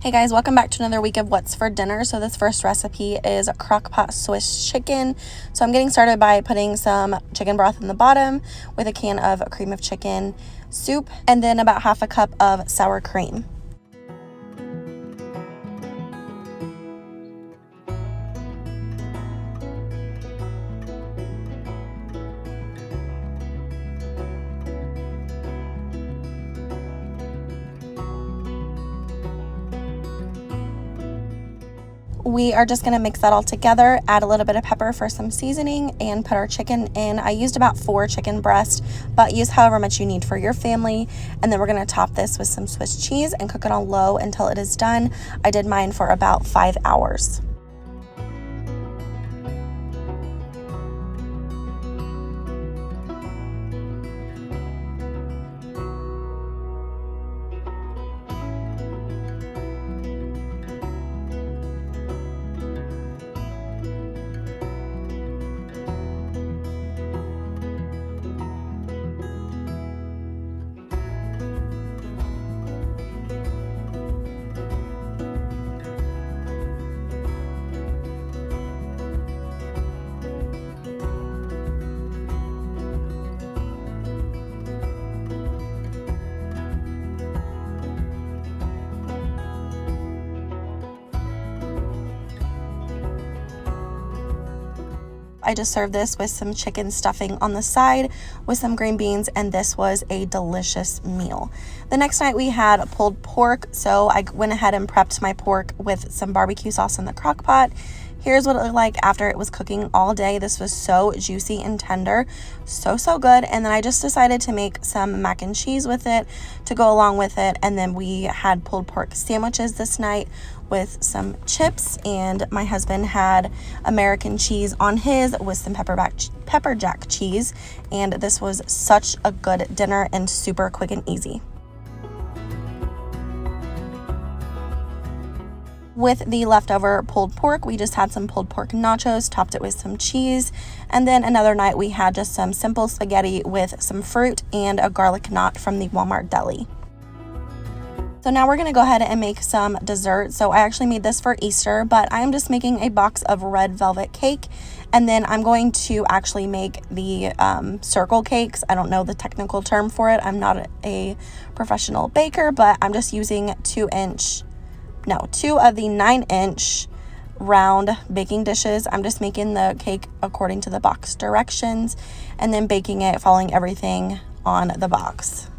Hey guys, welcome back to another week of What's for Dinner. So this first recipe is crock-pot Swiss chicken. So I'm getting started by putting some chicken broth in the bottom with a can of cream of chicken soup and then about half a cup of sour cream. We are just going to mix that all together, add a little bit of pepper for some seasoning, and put our chicken in. I used about 4 chicken breasts, but use however much you need for your family. And then we're going to top this with some Swiss cheese and cook it on low until it is done. I did mine for about 5 hours. I just served this with some chicken stuffing on the side with some green beans, and this was a delicious meal. The next night we had pulled pork, so I went ahead and prepped my pork with some barbecue sauce in the crock pot. Here's what it looked like after it was cooking all day. This was so juicy and tender, so good. And then I just decided to make some mac and cheese with it to go along with it. And then we had pulled pork sandwiches this night with some chips, and my husband had American cheese on his with some pepper jack cheese. And this was such a good dinner and super quick and easy. With the leftover pulled pork, we just had some pulled pork nachos, topped it with some cheese. And then another night we had just some simple spaghetti with some fruit and a garlic knot from the Walmart deli. So now we're going to go ahead and make some dessert. So I actually made this for Easter, but I'm just making a box of red velvet cake. And then I'm going to actually make the circle cakes. I don't know the technical term for it. I'm not a professional baker, but I'm just using 2 of the 9-inch round baking dishes. I'm just making the cake according to the box directions and then baking it, following everything on the box.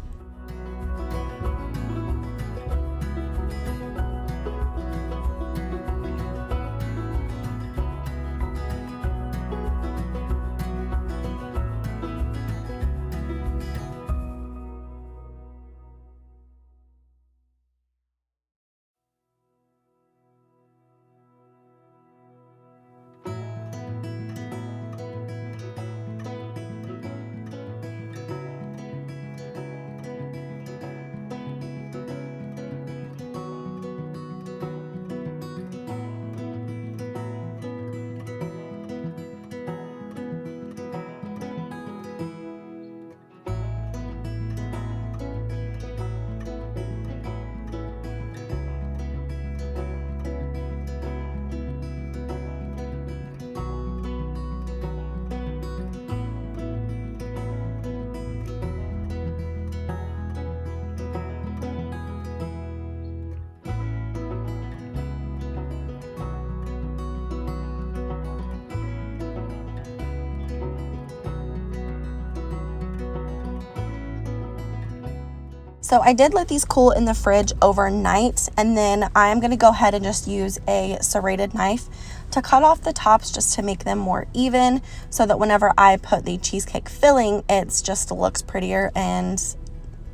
So I did let these cool in the fridge overnight, and then I'm going to go ahead and just use a serrated knife to cut off the tops just to make them more even, so that whenever I put the cheesecake filling, it just looks prettier and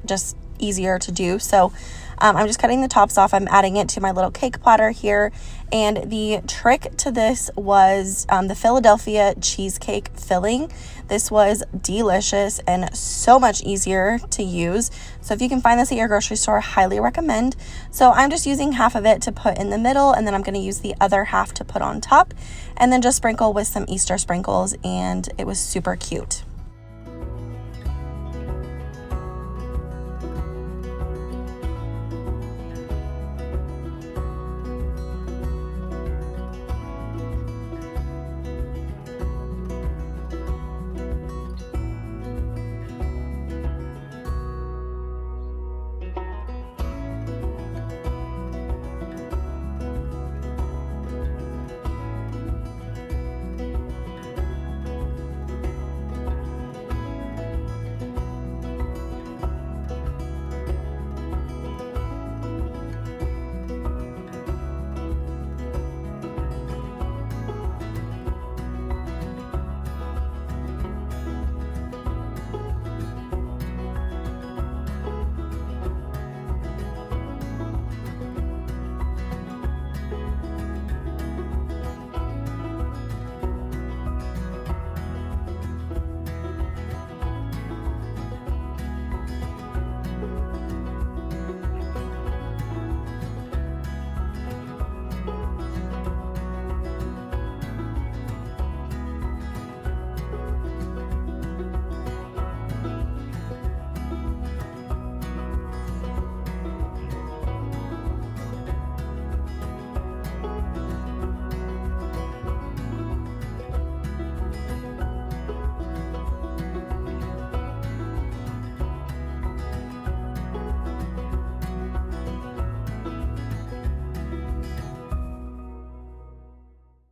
just easier to do. So I'm just cutting the tops off. I'm adding it to my little cake platter here. And the trick to this was the Philadelphia cheesecake filling. This was delicious and so much easier to use. So if you can find this at your grocery store, highly recommend. So I'm just using half of it to put in the middle, and then I'm going to use the other half to put on top, and then just sprinkle with some Easter sprinkles, and it was super cute.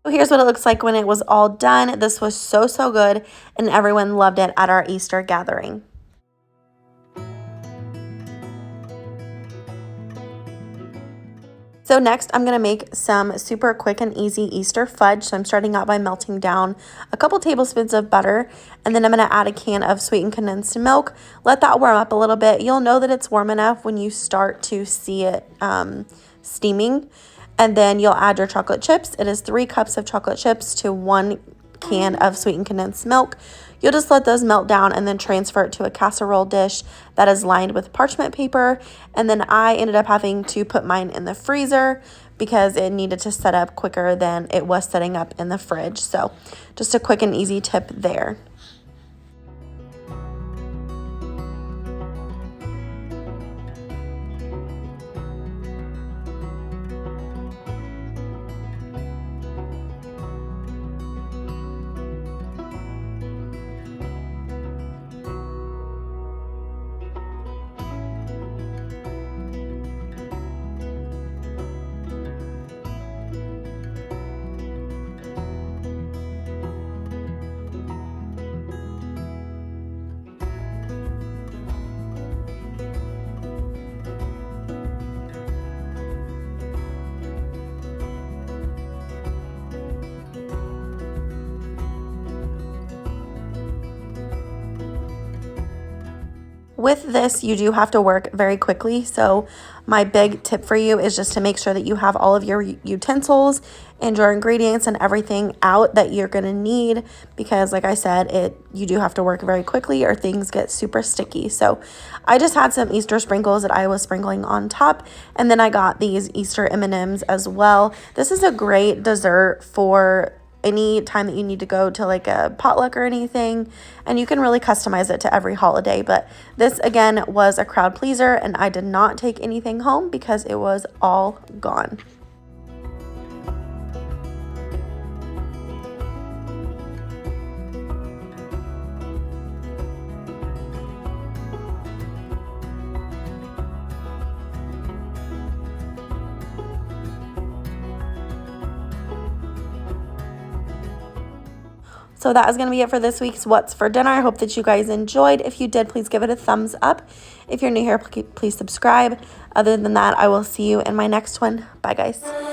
Here's what it looks like when it was all done. This was so, so good, and everyone loved it at our Easter gathering. So next, I'm going to make some super quick and easy Easter fudge. So I'm starting out by melting down a couple tablespoons of butter, and then I'm going to add a can of sweetened condensed milk. Let that warm up a little bit. You'll know that it's warm enough when you start to see it steaming, and then you'll add your chocolate chips. It is 3 cups of chocolate chips to 1 can of sweetened condensed milk. You'll just let those melt down and then transfer it to a casserole dish that is lined with parchment paper. And then I ended up having to put mine in the freezer because it needed to set up quicker than it was setting up in the fridge. So just a quick and easy tip there. With this, you do have to work very quickly. So my big tip for you is just to make sure that you have all of your utensils and your ingredients and everything out that you're going to need, because like I said, you do have to work very quickly or things get super sticky. So I just had some Easter sprinkles that I was sprinkling on top, and then I got these Easter M&Ms as well. This is a great dessert for any time that you need to go to like a potluck or anything, and you can really customize it to every holiday. But this again was a crowd pleaser, and I did not take anything home because it was all gone. So that is going to be it for this week's What's for Dinner. I hope that you guys enjoyed. If you did, please give it a thumbs up. If you're new here, please subscribe. Other than that, I will see you in my next one. Bye, guys.